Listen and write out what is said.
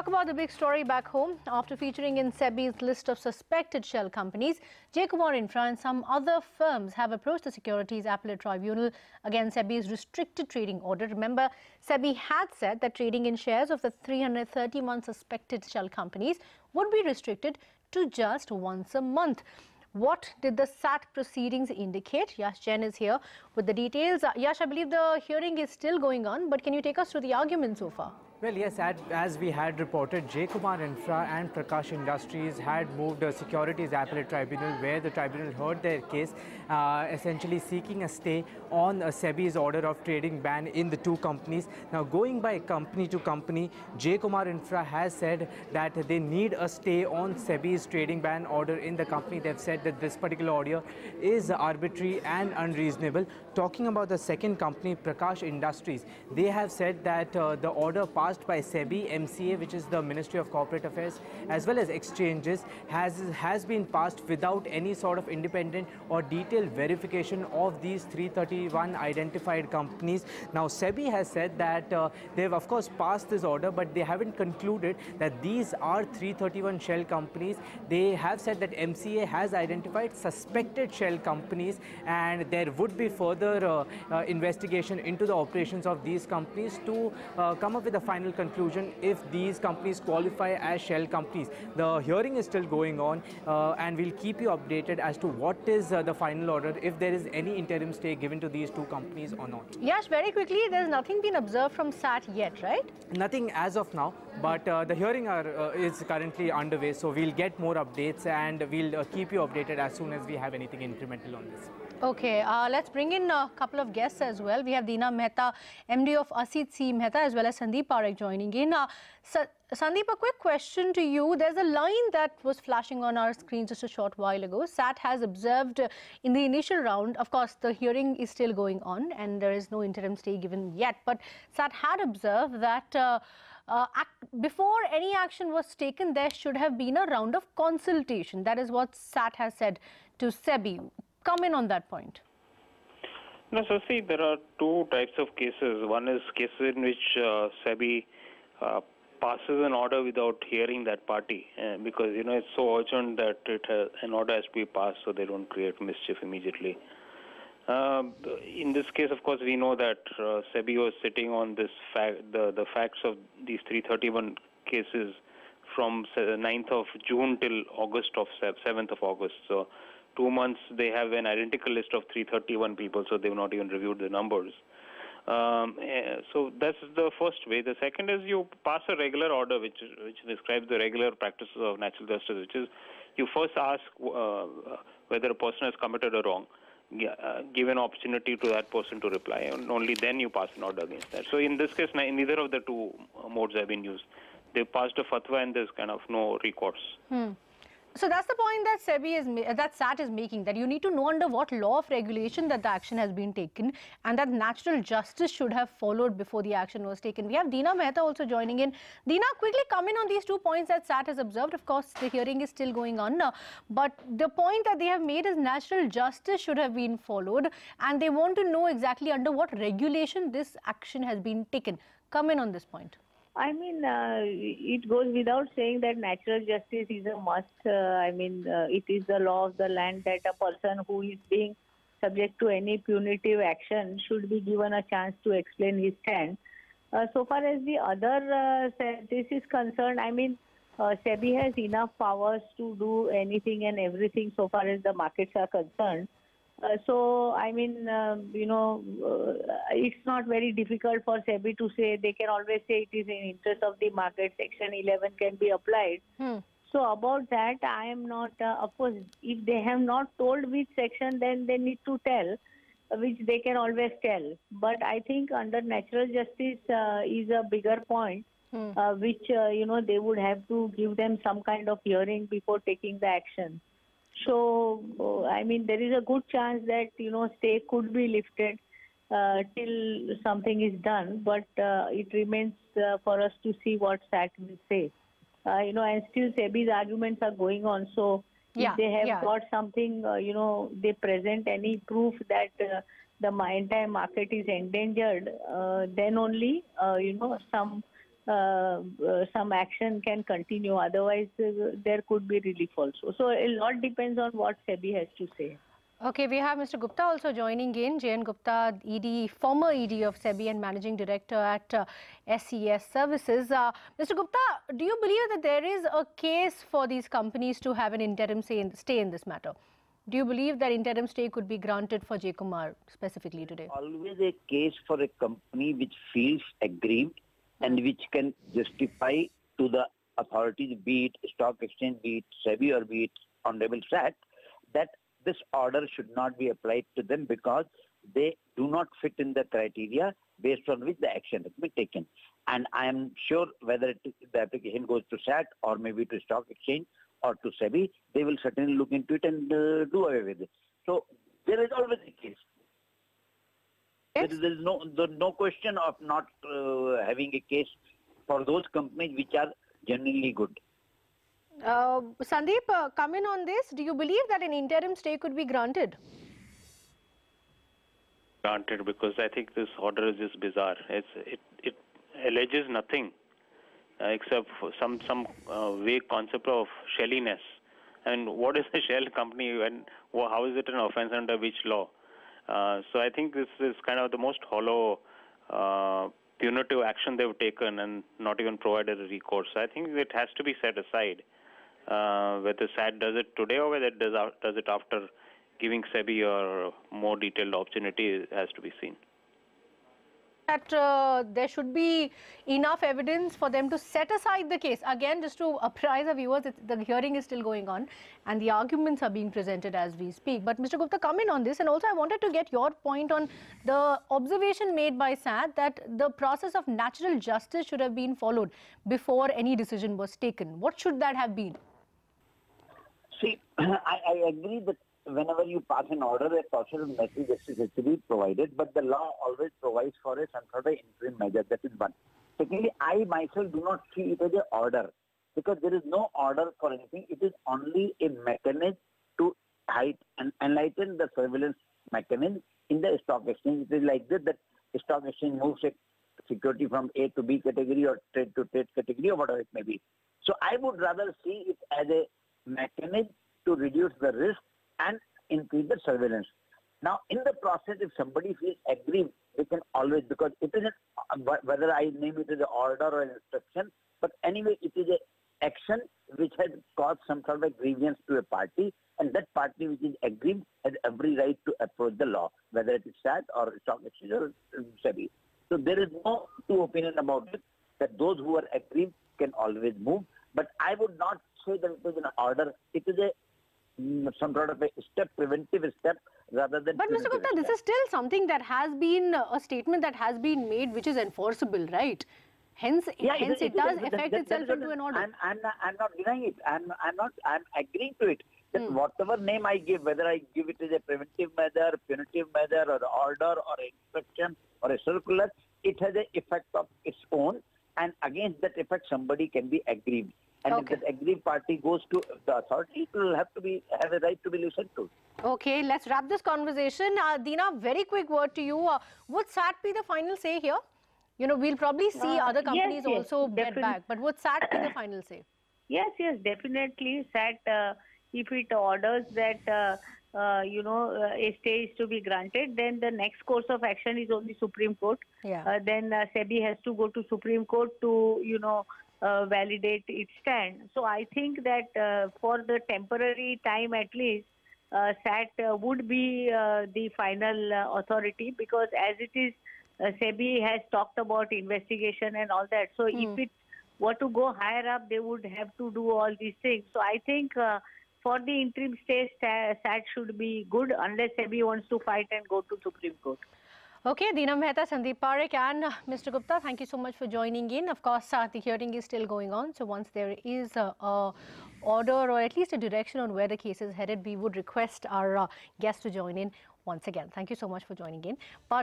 talk about the big story back home. After featuring in SEBI's list of suspected shell companies, Kumar Infra and some other firms have approached the Securities Appellate Tribunal against SEBI's restricted trading order. Remember, SEBI had said that trading in shares of the 331 suspected shell companies would be restricted to just once a month. What did the SAT proceedings indicate? Yash Jain is here with the details. Yash, I believe the hearing is still going on, but can you take us through the argument so far? Well, yes, as we had reported, Kumar Infra and Prakash Industries had moved the Securities Appellate Tribunal, where the tribunal heard their case, essentially seeking a stay on SEBI's order of trading ban in the two companies. Now, going by company to company, Kumar Infra has said that they need a stay on SEBI's trading ban order in the company. They've said that this particular order is arbitrary and unreasonable. Talking about the second company, Prakash Industries, they have said that the order passed by SEBI, MCA, which is the Ministry of Corporate Affairs, as well as exchanges, has been passed without any sort of independent or detailed verification of these 331 identified companies. Now, SEBI has said that they've of course passed this order, but they haven't concluded that these are 331 shell companies. They have said that MCA has identified suspected shell companies, and there would be further investigation into the operations of these companies to come up with a final conclusion if these companies qualify as shell companies. The hearing is still going on, and we'll keep you updated as to what is the final order, if there is any interim stay given to these two companies or not. Yash, very quickly, there's nothing been observed from SAT yet, right? Nothing as of now, but the hearing is currently underway, so we'll get more updates and we'll keep you updated as soon as we have anything incremental on this. Okay, let's bring in a couple of guests as well. We have Deena Mehta, MD of Asit C. Mehta, as well as Sandeep Parekh joining in. Sandeep, a quick question to you. There's a line that was flashing on our screen just a short while ago. SAT has observed in the initial round, of course, the hearing is still going on and there is no interim stay given yet, but SAT had observed that before any action was taken, there should have been a round of consultation. That is what SAT has said to SEBI. Come in on that point. No, so see, there are two types of cases. One is cases in which SEBI passes an order without hearing that party, because it's so urgent that an order has to be passed so they don't create mischief immediately. In this case, of course, we know that SEBI was sitting on this the facts of these 331 cases from 9th of June till August of 7th of August. So 2 months they have an identical list of 331 people, so they've not even reviewed the numbers. So that's the first way. The second is you pass a regular order which describes the regular practices of natural justice, which is you first ask whether a person has committed a wrong, give an opportunity to that person to reply, and only then you pass an order against that. So in this case, neither of the two modes have been used. They passed a fatwa and there's kind of no recourse. So that's the point that SAT is making, that you need to know under what law of regulation that the action has been taken, and that natural justice should have followed before the action was taken. We have Deena Mehta also joining in. Deena, quickly come in on these 2 points that SAT has observed. Of course, the hearing is still going on now, but the point that they have made is natural justice should have been followed, and they want to know exactly under what regulation this action has been taken. Come in on this point. I mean, it goes without saying that natural justice is a must. It is the law of the land that a person who is being subject to any punitive action should be given a chance to explain his stand. So far as the other this is concerned, SEBI has enough powers to do anything and everything so far as the markets are concerned. It's not very difficult for SEBI to say. They can always say it is in interest of the market. Section 11 can be applied. So about that, I am not, of course, if they have not told which section, then they need to tell, which they can always tell. But I think under natural justice is a bigger point, which, they would have to give them some kind of hearing before taking the action. So, there is a good chance that, stay could be lifted till something is done, but it remains for us to see what SAT will say. And still SEBI's arguments are going on. So, if they have got something, they present any proof that the entire market is endangered, then only, some some action can continue. Otherwise, there could be relief also. So a lot depends on what SEBI has to say. Okay, we have Mr. Gupta also joining in. J.N. Gupta, ED, former ED of SEBI and Managing Director at SES Services. Mr. Gupta, do you believe that there is a case for these companies to have an interim stay in this matter? Do you believe that interim stay could be granted for J. Kumar specifically today? Always a case for a company which feels aggrieved and which can justify to the authorities, be it stock exchange, be it SEBI or be it Honorable SAT, that this order should not be applied to them because they do not fit in the criteria based on which the action has been taken. And I am sure whether the application goes to SAT or maybe to stock exchange or to SEBI, they will certainly look into it and do away with it. So there is always a case. Yes. There is no question of not having a case for those companies which are genuinely good. Sandeep, come in on this. Do you believe that an interim stay could be granted? Granted, because I think this order is just bizarre. It alleges nothing except for some vague concept of shelliness. And what is a shell company and how is it an offence under which law? So I think this is kind of the most hollow punitive action they've taken and not even provided a recourse. So I think it has to be set aside. Whether SAT does it today or whether it does it after giving SEBI a more detailed opportunity has to be seen. That there should be enough evidence for them to set aside the case. Again, just to apprise our viewers, the hearing is still going on and the arguments are being presented as we speak. But Mr. Gupta, come in on this, and also I wanted to get your point on the observation made by SAT that the process of natural justice should have been followed before any decision was taken. What should that have been? See, I agree that whenever you pass an order, a process of natural justice has to be provided, but the law always provides for some sort of interim measure. That is one. Secondly, I myself do not see it as an order because there is no order for anything. It is only a mechanism to hide and enlighten the surveillance mechanism in the stock exchange. It is like this, that stock exchange moves a security from A to B category or trade to trade category or whatever it may be. So I would rather see it as a mechanism to reduce the risk and increase the surveillance. Now, in the process, if somebody feels aggrieved, they can always, because it isn't, whether I name it as an order or an instruction, but anyway, it is an action which has caused some sort of grievance to a party, and that party which is aggrieved has every right to approach the law, whether it is SAT or stock exchange or SEBI. So there is no two opinion about it, that those who are aggrieved can always move, but I would not say that it is an order. It is some sort of a step, preventive step, rather than. But Mr. Gupta, this is still something that has been a statement that has been made, which is enforceable, right? Hence, it does affect itself into an order. I'm not denying it. I'm agreeing to it. That whatever name I give, whether I give it as a preventive measure, punitive measure, or order, or instruction, or a circular, it has an effect of its own, and against that effect, somebody can be aggrieved. And if that aggrieved party goes to the authority, it will have a right to be listened to. Okay, let's wrap this conversation. Dina, very quick word to you. Would SAT be the final say here? You know, we'll probably see other companies also get back, but would SAT be the final say? Yes, definitely. SAT, if it orders that, a stay is to be granted, then the next course of action is only Supreme Court. Yeah. Then SEBI has to go to Supreme Court to, validate its stand. So I think that for the temporary time at least, SAT would be the final authority, because as it is, SEBI has talked about investigation and all that. So if it were to go higher up, they would have to do all these things. So I think for the interim stay, SAT should be good unless SEBI wants to fight and go to Supreme Court. Okay, Dina Mehta, Sandeep Parekh and Mr. Gupta, thank you so much for joining in. Of course, the hearing is still going on. So once there is a order or at least a direction on where the case is headed, we would request our guests to join in once again. Thank you so much for joining in. But